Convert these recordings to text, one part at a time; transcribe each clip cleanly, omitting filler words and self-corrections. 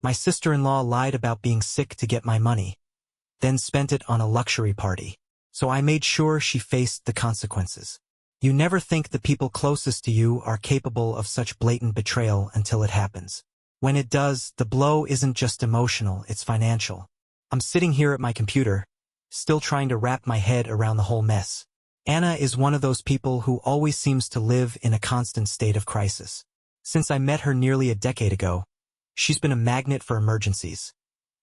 My sister-in-law lied about being sick to get my money, then spent it on a luxury party. So I made sure she faced the consequences. You never think the people closest to you are capable of such blatant betrayal until it happens. When it does, the blow isn't just emotional, it's financial. I'm sitting here at my computer, still trying to wrap my head around the whole mess. Anna is one of those people who always seems to live in a constant state of crisis. Since I met her nearly a decade ago, she's been a magnet for emergencies,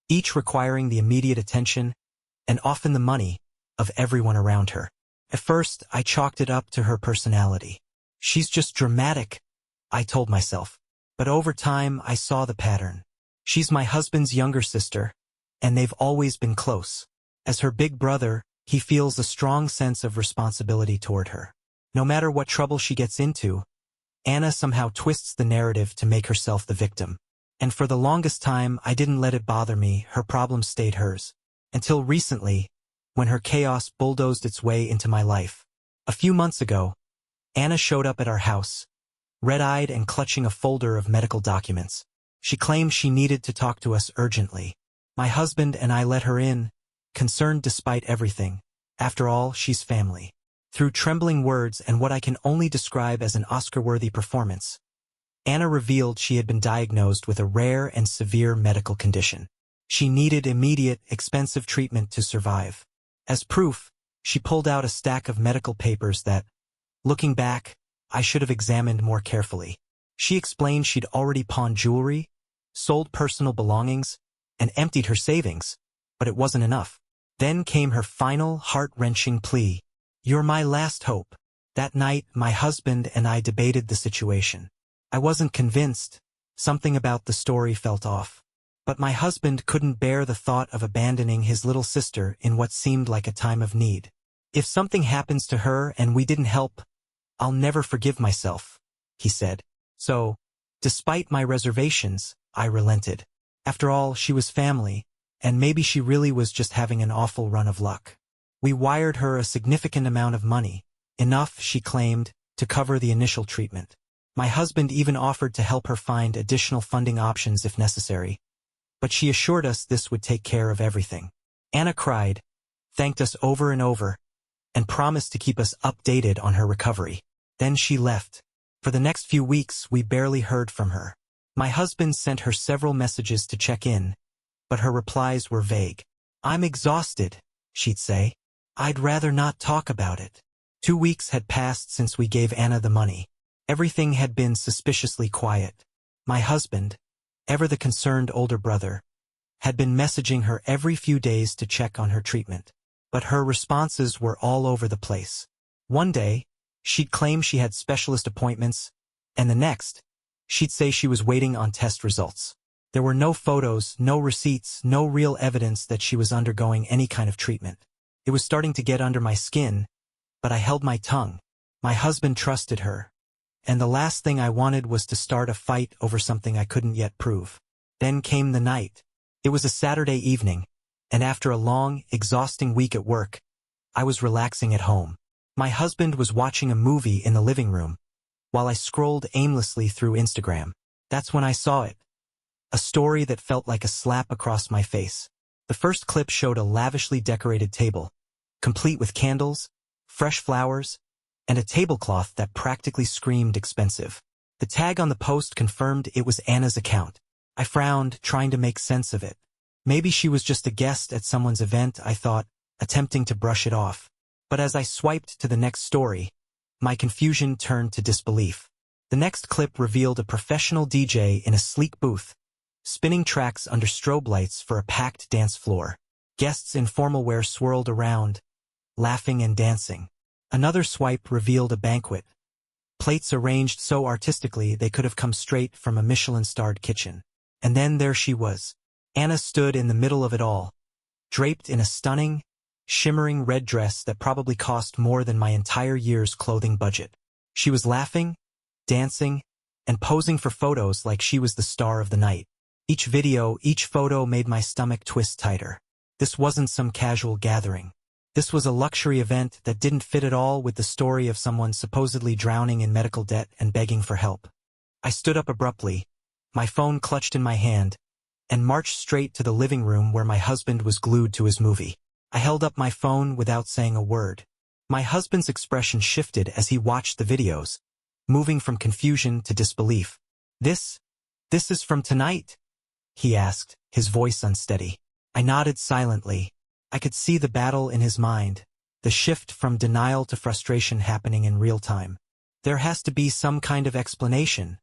each requiring the immediate attention, and often the money, of everyone around her. At first, I chalked it up to her personality. She's just dramatic, I told myself. But over time, I saw the pattern. She's my husband's younger sister, and they've always been close. As her big brother, he feels a strong sense of responsibility toward her. No matter what trouble she gets into, Anna somehow twists the narrative to make herself the victim. And for the longest time, I didn't let it bother me, her problems stayed hers. Until recently, when her chaos bulldozed its way into my life. A few months ago, Anna showed up at our house, red-eyed and clutching a folder of medical documents. She claimed she needed to talk to us urgently. My husband and I let her in, concerned despite everything. After all, she's family. Through trembling words and what I can only describe as an Oscar-worthy performance, Anna revealed she had been diagnosed with a rare and severe medical condition. She needed immediate, expensive treatment to survive. As proof, she pulled out a stack of medical papers that, looking back, I should have examined more carefully. She explained she'd already pawned jewelry, sold personal belongings, and emptied her savings, but it wasn't enough. Then came her final, heart-wrenching plea. "You're my last hope." That night, my husband and I debated the situation. I wasn't convinced. Something about the story felt off. But my husband couldn't bear the thought of abandoning his little sister in what seemed like a time of need. "If something happens to her and we didn't help, I'll never forgive myself," he said. So, despite my reservations, I relented. After all, she was family, and maybe she really was just having an awful run of luck. We wired her a significant amount of money, enough, she claimed, to cover the initial treatment. My husband even offered to help her find additional funding options if necessary. But she assured us this would take care of everything. Anna cried, thanked us over and over, and promised to keep us updated on her recovery. Then she left. For the next few weeks, we barely heard from her. My husband sent her several messages to check in, but her replies were vague. "I'm exhausted," she'd say. "I'd rather not talk about it." 2 weeks had passed since we gave Anna the money. Everything had been suspiciously quiet. My husband, ever the concerned older brother, had been messaging her every few days to check on her treatment. But her responses were all over the place. One day, she'd claim she had specialist appointments, and the next, she'd say she was waiting on test results. There were no photos, no receipts, no real evidence that she was undergoing any kind of treatment. It was starting to get under my skin, but I held my tongue. My husband trusted her, and the last thing I wanted was to start a fight over something I couldn't yet prove. Then came the night. It was a Saturday evening, and after a long, exhausting week at work, I was relaxing at home. My husband was watching a movie in the living room, while I scrolled aimlessly through Instagram. That's when I saw it. A story that felt like a slap across my face. The first clip showed a lavishly decorated table, complete with candles, fresh flowers, and a tablecloth that practically screamed expensive. The tag on the post confirmed it was Anna's account. I frowned, trying to make sense of it. Maybe she was just a guest at someone's event, I thought, attempting to brush it off. But as I swiped to the next story, my confusion turned to disbelief. The next clip revealed a professional DJ in a sleek booth, spinning tracks under strobe lights for a packed dance floor. Guests in formal wear swirled around, laughing and dancing. Another swipe revealed a banquet. Plates arranged so artistically they could have come straight from a Michelin-starred kitchen. And then there she was. Anna stood in the middle of it all, draped in a stunning, shimmering red dress that probably cost more than my entire year's clothing budget. She was laughing, dancing, and posing for photos like she was the star of the night. Each video, each photo made my stomach twist tighter. This wasn't some casual gathering. This was a luxury event that didn't fit at all with the story of someone supposedly drowning in medical debt and begging for help. I stood up abruptly, my phone clutched in my hand, and marched straight to the living room where my husband was glued to his movie. I held up my phone without saying a word. My husband's expression shifted as he watched the videos, moving from confusion to disbelief. This is from tonight?" he asked, his voice unsteady. I nodded silently. I could see the battle in his mind, the shift from denial to frustration happening in real time. "There has to be some kind of explanation,"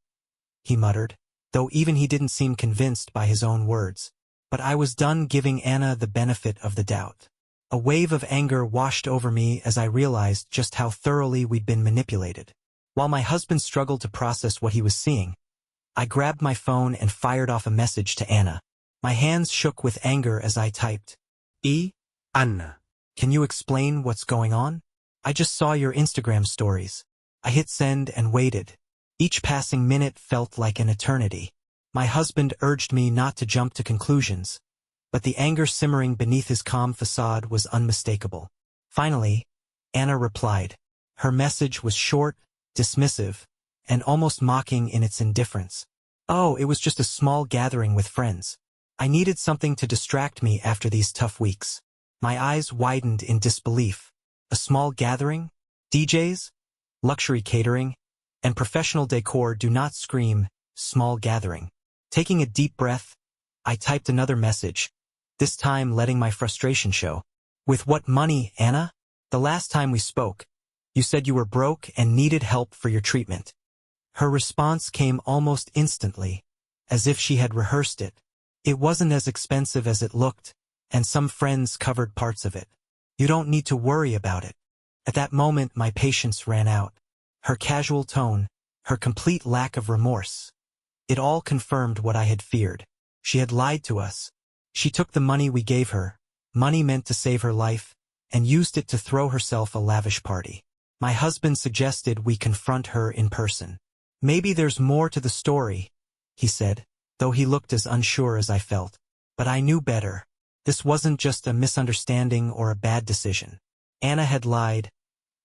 he muttered, though even he didn't seem convinced by his own words. But I was done giving Anna the benefit of the doubt. A wave of anger washed over me as I realized just how thoroughly we'd been manipulated. While my husband struggled to process what he was seeing, I grabbed my phone and fired off a message to Anna. My hands shook with anger as I typed, Anna, can you explain what's going on? I just saw your Instagram stories." I hit send and waited. Each passing minute felt like an eternity. My husband urged me not to jump to conclusions, but the anger simmering beneath his calm facade was unmistakable. Finally, Anna replied. Her message was short, dismissive, and almost mocking in its indifference. "Oh, it was just a small gathering with friends. I needed something to distract me after these tough weeks." My eyes widened in disbelief. A small gathering? DJs? Luxury catering? And professional decor do not scream, small gathering. Taking a deep breath, I typed another message, this time letting my frustration show. "With what money, Anna? The last time we spoke, you said you were broke and needed help for your treatment." Her response came almost instantly, as if she had rehearsed it. "It wasn't as expensive as it looked, and some friends covered parts of it. You don't need to worry about it." At that moment, my patience ran out. Her casual tone, her complete lack of remorse. It all confirmed what I had feared. She had lied to us. She took the money we gave her, money meant to save her life, and used it to throw herself a lavish party. My husband suggested we confront her in person. "Maybe there's more to the story," he said, though he looked as unsure as I felt. But I knew better. This wasn't just a misunderstanding or a bad decision. Anna had lied,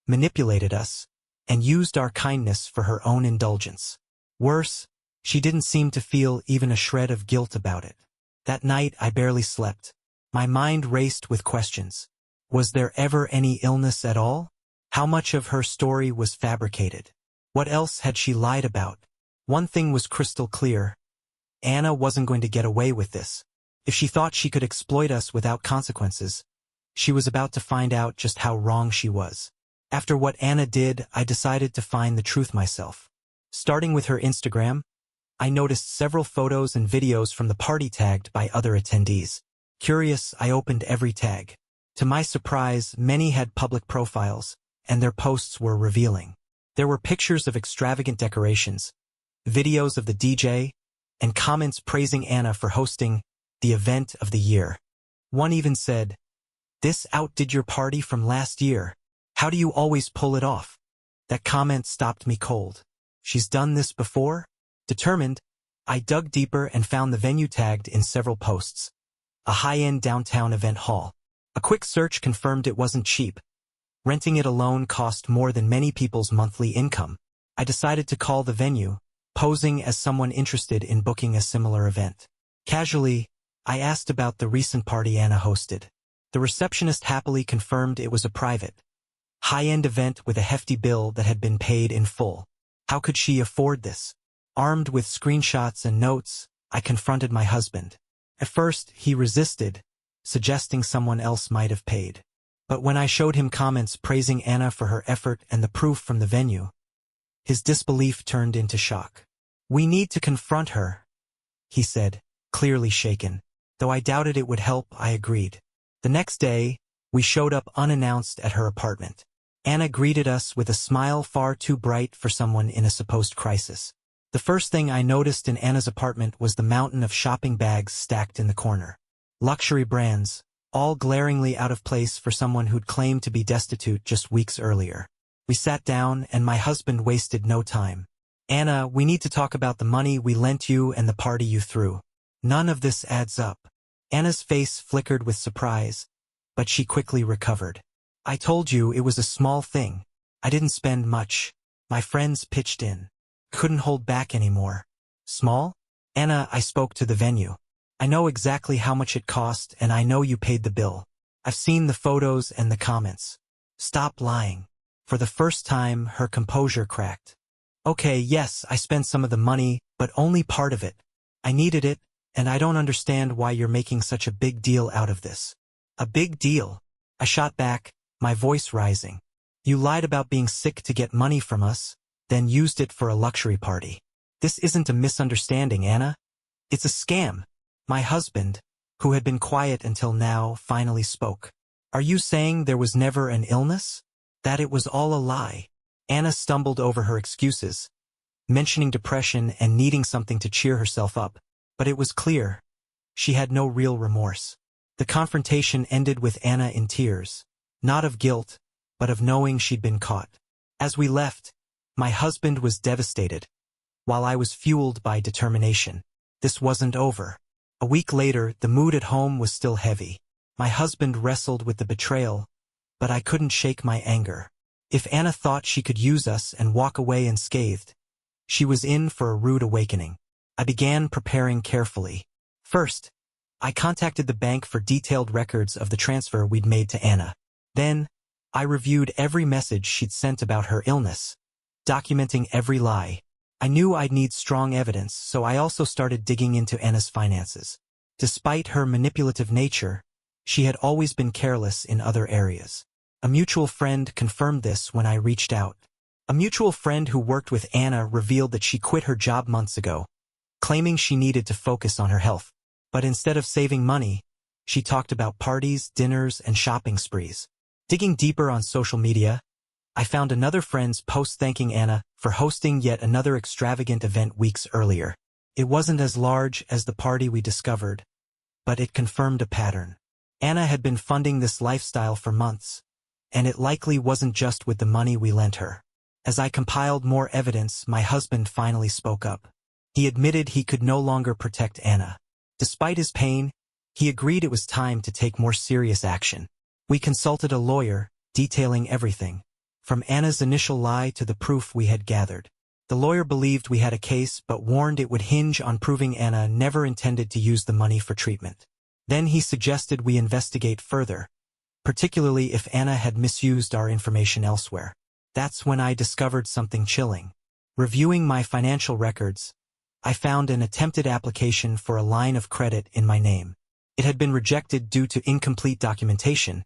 manipulated us, and used our kindness for her own indulgence. Worse, she didn't seem to feel even a shred of guilt about it. That night I barely slept. My mind raced with questions. Was there ever any illness at all? How much of her story was fabricated? What else had she lied about? One thing was crystal clear. Anna wasn't going to get away with this. If she thought she could exploit us without consequences, she was about to find out just how wrong she was. After what Anna did, I decided to find the truth myself. Starting with her Instagram, I noticed several photos and videos from the party tagged by other attendees. Curious, I opened every tag. To my surprise, many had public profiles, and their posts were revealing. There were pictures of extravagant decorations, videos of the DJ, and comments praising Anna for hosting the event of the year. One even said, "This outdid your party from last year. How do you always pull it off?" That comment stopped me cold. She's done this before? Determined, I dug deeper and found the venue tagged in several posts. A high-end downtown event hall. A quick search confirmed it wasn't cheap. Renting it alone cost more than many people's monthly income. I decided to call the venue, posing as someone interested in booking a similar event. Casually, I asked about the recent party Anna hosted. The receptionist happily confirmed it was a private, high-end event with a hefty bill that had been paid in full. How could she afford this? Armed with screenshots and notes, I confronted my husband. At first, he resisted, suggesting someone else might have paid. But when I showed him comments praising Anna for her effort and the proof from the venue, his disbelief turned into shock. "We need to confront her," he said, clearly shaken. Though I doubted it would help, I agreed. The next day, we showed up unannounced at her apartment. Anna greeted us with a smile far too bright for someone in a supposed crisis. The first thing I noticed in Anna's apartment was the mountain of shopping bags stacked in the corner. Luxury brands, all glaringly out of place for someone who'd claimed to be destitute just weeks earlier. We sat down, and my husband wasted no time. "Anna, we need to talk about the money we lent you and the party you threw. None of this adds up." Anna's face flickered with surprise, but she quickly recovered. "I told you it was a small thing. I didn't spend much. My friends pitched in. Couldn't hold back anymore." "Small?" "Anna, I spoke to the venue. I know exactly how much it cost, and I know you paid the bill. I've seen the photos and the comments. Stop lying. For the first time, her composure cracked. Okay, yes, I spent some of the money, but only part of it. I needed it, and I don't understand why you're making such a big deal out of this. A big deal? I shot back, my voice rising. You lied about being sick to get money from us, then used it for a luxury party. This isn't a misunderstanding, Anna. It's a scam. My husband, who had been quiet until now, finally spoke. Are you saying there was never an illness? That it was all a lie? Anna stumbled over her excuses, mentioning depression and needing something to cheer herself up. But it was clear. She had no real remorse. The confrontation ended with Anna in tears, not of guilt, but of knowing she'd been caught. As we left, my husband was devastated, while I was fueled by determination. This wasn't over. A week later, the mood at home was still heavy. My husband wrestled with the betrayal, but I couldn't shake my anger. If Anna thought she could use us and walk away unscathed, she was in for a rude awakening. I began preparing carefully. First, I contacted the bank for detailed records of the transfer we'd made to Anna. Then, I reviewed every message she'd sent about her illness, documenting every lie. I knew I'd need strong evidence, so I also started digging into Anna's finances. Despite her manipulative nature, she had always been careless in other areas. A mutual friend confirmed this when I reached out. A mutual friend who worked with Anna revealed that she quit her job months ago, claiming she needed to focus on her health. But instead of saving money, she talked about parties, dinners, and shopping sprees. Digging deeper on social media, I found another friend's post thanking Anna for hosting yet another extravagant event weeks earlier. It wasn't as large as the party we discovered, but it confirmed a pattern. Anna had been funding this lifestyle for months, and it likely wasn't just with the money we lent her. As I compiled more evidence, my husband finally spoke up. He admitted he could no longer protect Anna. Despite his pain, he agreed it was time to take more serious action. We consulted a lawyer, detailing everything, from Anna's initial lie to the proof we had gathered. The lawyer believed we had a case but warned it would hinge on proving Anna never intended to use the money for treatment. Then he suggested we investigate further, particularly if Anna had misused our information elsewhere. That's when I discovered something chilling. Reviewing my financial records, I found an attempted application for a line of credit in my name. It had been rejected due to incomplete documentation,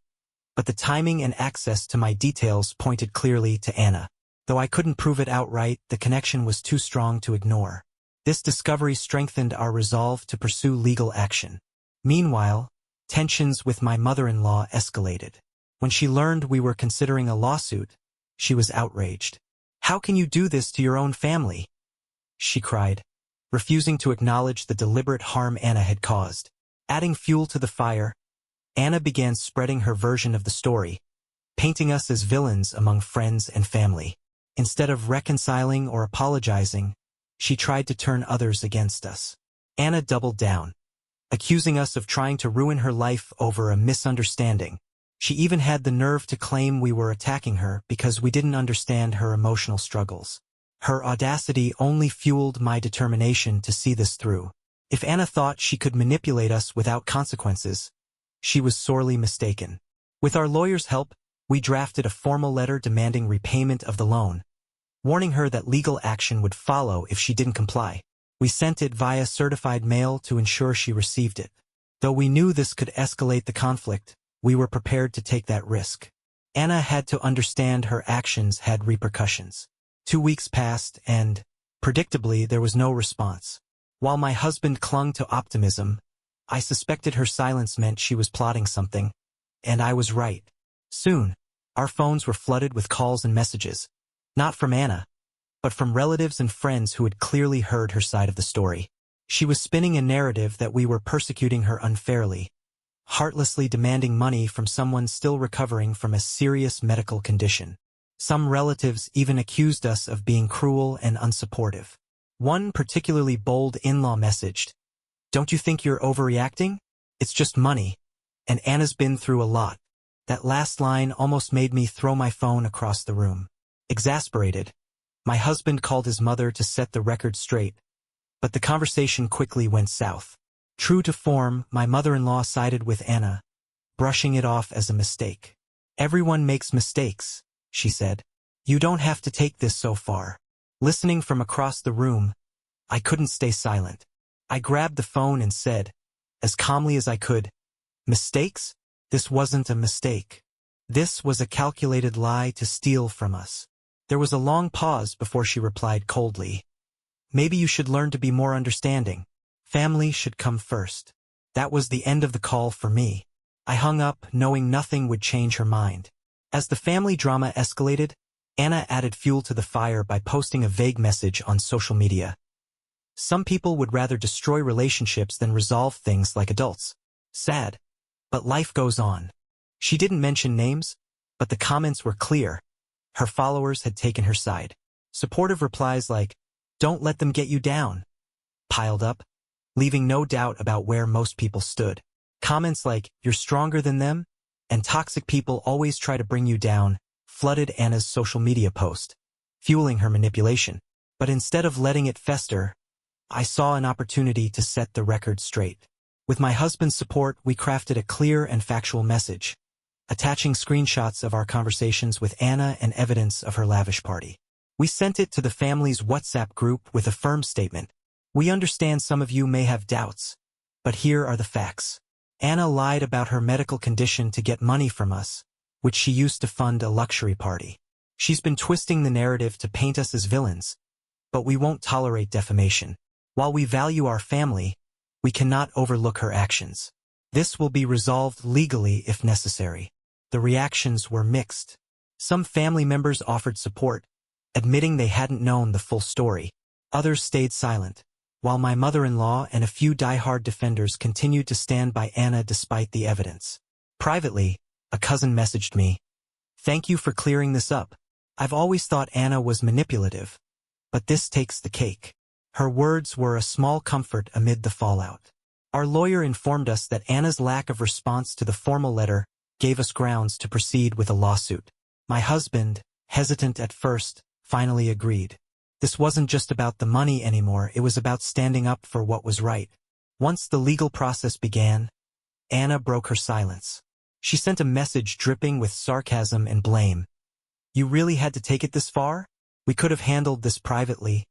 but the timing and access to my details pointed clearly to Anna. Though I couldn't prove it outright, the connection was too strong to ignore. This discovery strengthened our resolve to pursue legal action. Meanwhile, tensions with my mother-in-law escalated. When she learned we were considering a lawsuit, she was outraged. "How can you do this to your own family?" she cried, refusing to acknowledge the deliberate harm Anna had caused. Adding fuel to the fire, Anna began spreading her version of the story, painting us as villains among friends and family. Instead of reconciling or apologizing, she tried to turn others against us. Anna doubled down, accusing us of trying to ruin her life over a misunderstanding. She even had the nerve to claim we were attacking her because we didn't understand her emotional struggles. Her audacity only fueled my determination to see this through. If Anna thought she could manipulate us without consequences, she was sorely mistaken. With our lawyer's help, we drafted a formal letter demanding repayment of the loan, warning her that legal action would follow if she didn't comply. We sent it via certified mail to ensure she received it. Though we knew this could escalate the conflict, we were prepared to take that risk. Anna had to understand her actions had repercussions. 2 weeks passed and, predictably, there was no response. While my husband clung to optimism, I suspected her silence meant she was plotting something, and I was right. Soon, our phones were flooded with calls and messages, not from Anna, but from relatives and friends who had clearly heard her side of the story. She was spinning a narrative that we were persecuting her unfairly, heartlessly demanding money from someone still recovering from a serious medical condition. Some relatives even accused us of being cruel and unsupportive. One particularly bold in-law messaged, "Don't you think you're overreacting? It's just money, and Anna's been through a lot." That last line almost made me throw my phone across the room. Exasperated, my husband called his mother to set the record straight, but the conversation quickly went south. True to form, my mother-in-law sided with Anna, brushing it off as a mistake. "Everyone makes mistakes," she said. "You don't have to take this so far." Listening from across the room, I couldn't stay silent. I grabbed the phone and said, as calmly as I could, "Mistakes? This wasn't a mistake. This was a calculated lie to steal from us." There was a long pause before she replied coldly, "Maybe you should learn to be more understanding. Family should come first." That was the end of the call for me. I hung up, knowing nothing would change her mind. As the family drama escalated, Anna added fuel to the fire by posting a vague message on social media. "Some people would rather destroy relationships than resolve things like adults. Sad. But life goes on." She didn't mention names, but the comments were clear. Her followers had taken her side. Supportive replies like, "Don't let them get you down," piled up, leaving no doubt about where most people stood. Comments like, "You're stronger than them," and "Toxic people always try to bring you down," flooded Anna's social media post, fueling her manipulation. But instead of letting it fester, I saw an opportunity to set the record straight. With my husband's support, we crafted a clear and factual message, attaching screenshots of our conversations with Anna and evidence of her lavish party. We sent it to the family's WhatsApp group with a firm statement. "We understand some of you may have doubts, but here are the facts. Anna lied about her medical condition to get money from us, which she used to fund a luxury party. She's been twisting the narrative to paint us as villains, but we won't tolerate defamation. While we value our family, we cannot overlook her actions. This will be resolved legally if necessary." The reactions were mixed. Some family members offered support, admitting they hadn't known the full story. Others stayed silent, while my mother-in-law and a few die-hard defenders continued to stand by Anna despite the evidence. Privately, a cousin messaged me, "Thank you for clearing this up. I've always thought Anna was manipulative, but this takes the cake." Her words were a small comfort amid the fallout. Our lawyer informed us that Anna's lack of response to the formal letter gave us grounds to proceed with a lawsuit. My husband, hesitant at first, finally agreed. This wasn't just about the money anymore, it was about standing up for what was right. Once the legal process began, Anna broke her silence. She sent a message dripping with sarcasm and blame. "You really had to take it this far? We could have handled this privately,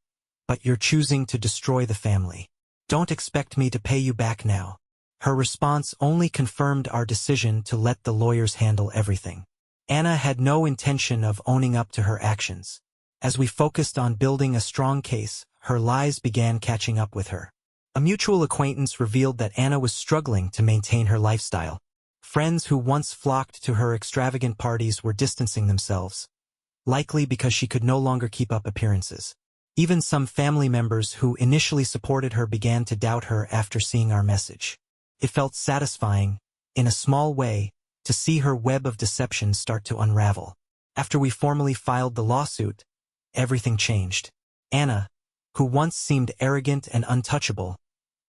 but you're choosing to destroy the family. Don't expect me to pay you back now." Her response only confirmed our decision to let the lawyers handle everything. Anna had no intention of owning up to her actions. As we focused on building a strong case, her lies began catching up with her. A mutual acquaintance revealed that Anna was struggling to maintain her lifestyle. Friends who once flocked to her extravagant parties were distancing themselves, likely because she could no longer keep up appearances. Even some family members who initially supported her began to doubt her after seeing our message. It felt satisfying, in a small way, to see her web of deception start to unravel. After we formally filed the lawsuit, everything changed. Anna, who once seemed arrogant and untouchable,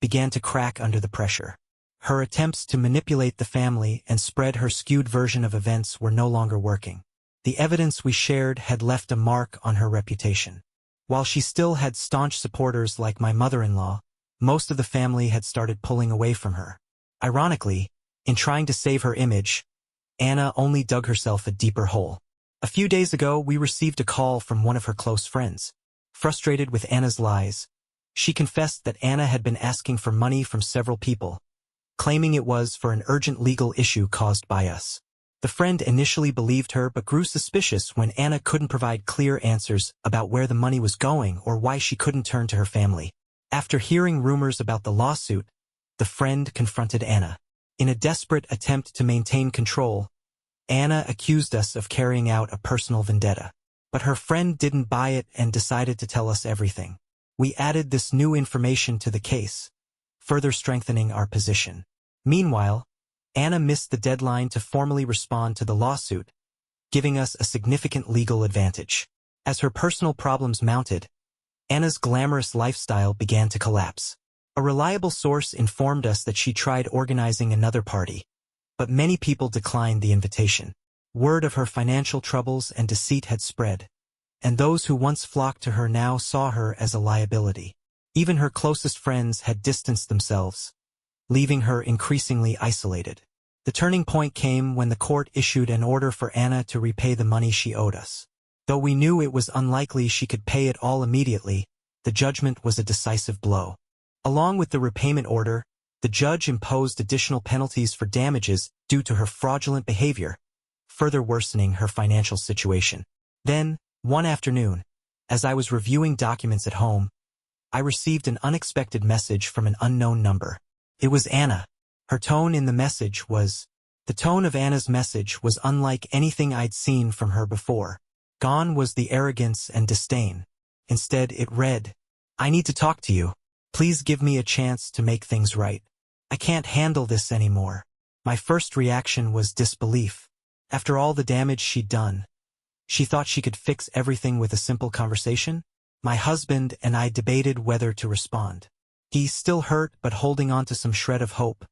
began to crack under the pressure. Her attempts to manipulate the family and spread her skewed version of events were no longer working. The evidence we shared had left a mark on her reputation. While she still had staunch supporters like my mother-in-law, most of the family had started pulling away from her. Ironically, in trying to save her image, Anna only dug herself a deeper hole. A few days ago, we received a call from one of her close friends. Frustrated with Anna's lies, she confessed that Anna had been asking for money from several people, claiming it was for an urgent legal issue caused by us. The friend initially believed her but grew suspicious when Anna couldn't provide clear answers about where the money was going or why she couldn't turn to her family. After hearing rumors about the lawsuit, the friend confronted Anna. In a desperate attempt to maintain control, Anna accused us of carrying out a personal vendetta. But her friend didn't buy it and decided to tell us everything. We added this new information to the case, further strengthening our position. Meanwhile, Anna missed the deadline to formally respond to the lawsuit, giving us a significant legal advantage. As her personal problems mounted, Anna's glamorous lifestyle began to collapse. A reliable source informed us that she tried organizing another party, but many people declined the invitation. Word of her financial troubles and deceit had spread, and those who once flocked to her now saw her as a liability. Even her closest friends had distanced themselves, leaving her increasingly isolated. The turning point came when the court issued an order for Anna to repay the money she owed us. Though we knew it was unlikely she could pay it all immediately, the judgment was a decisive blow. Along with the repayment order, the judge imposed additional penalties for damages due to her fraudulent behavior, further worsening her financial situation. Then, one afternoon, as I was reviewing documents at home, I received an unexpected message from an unknown number. It was Anna. The tone of Anna's message was unlike anything I'd seen from her before. Gone was the arrogance and disdain. Instead, it read, "I need to talk to you. Please give me a chance to make things right. I can't handle this anymore." My first reaction was disbelief. After all the damage she'd done, she thought she could fix everything with a simple conversation? My husband and I debated whether to respond. He, still hurt but holding on to some shred of hope,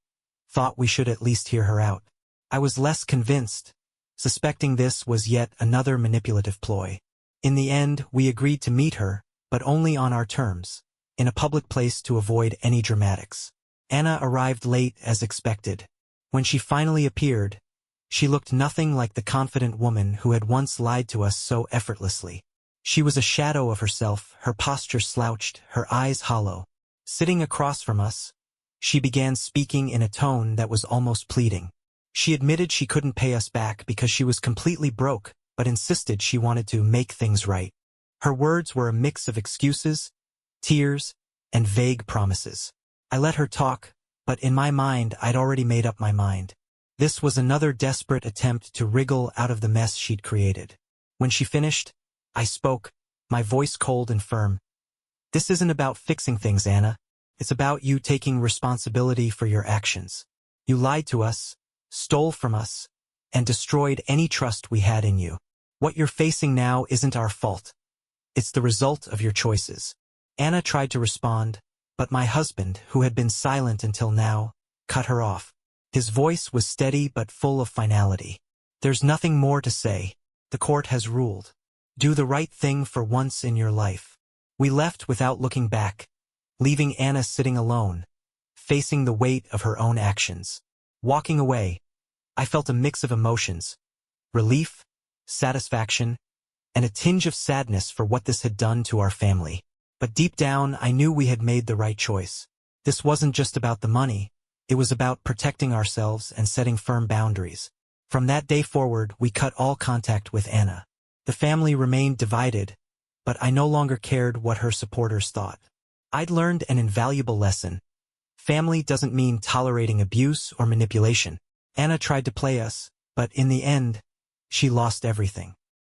thought we should at least hear her out. I was less convinced, suspecting this was yet another manipulative ploy. In the end, we agreed to meet her, but only on our terms, in a public place to avoid any dramatics. Anna arrived late as expected. When she finally appeared, she looked nothing like the confident woman who had once lied to us so effortlessly. She was a shadow of herself, her posture slouched, her eyes hollow. Sitting across from us, she began speaking in a tone that was almost pleading. She admitted she couldn't pay us back because she was completely broke, but insisted she wanted to make things right. Her words were a mix of excuses, tears, and vague promises. I let her talk, but in my mind I'd already made up my mind. This was another desperate attempt to wriggle out of the mess she'd created. When she finished, I spoke, my voice cold and firm. "This isn't about fixing things, Anna. It's about you taking responsibility for your actions. You lied to us, stole from us, and destroyed any trust we had in you. What you're facing now isn't our fault. It's the result of your choices." Anna tried to respond, but my husband, who had been silent until now, cut her off. His voice was steady but full of finality. "There's nothing more to say. The court has ruled. Do the right thing for once in your life." We left without looking back, leaving Anna sitting alone, facing the weight of her own actions. Walking away, I felt a mix of emotions: relief, satisfaction, and a tinge of sadness for what this had done to our family. But deep down, I knew we had made the right choice. This wasn't just about the money, it was about protecting ourselves and setting firm boundaries. From that day forward, we cut all contact with Anna. The family remained divided, but I no longer cared what her supporters thought. I'd learned an invaluable lesson. Family doesn't mean tolerating abuse or manipulation. Anna tried to play us, but in the end, she lost everything.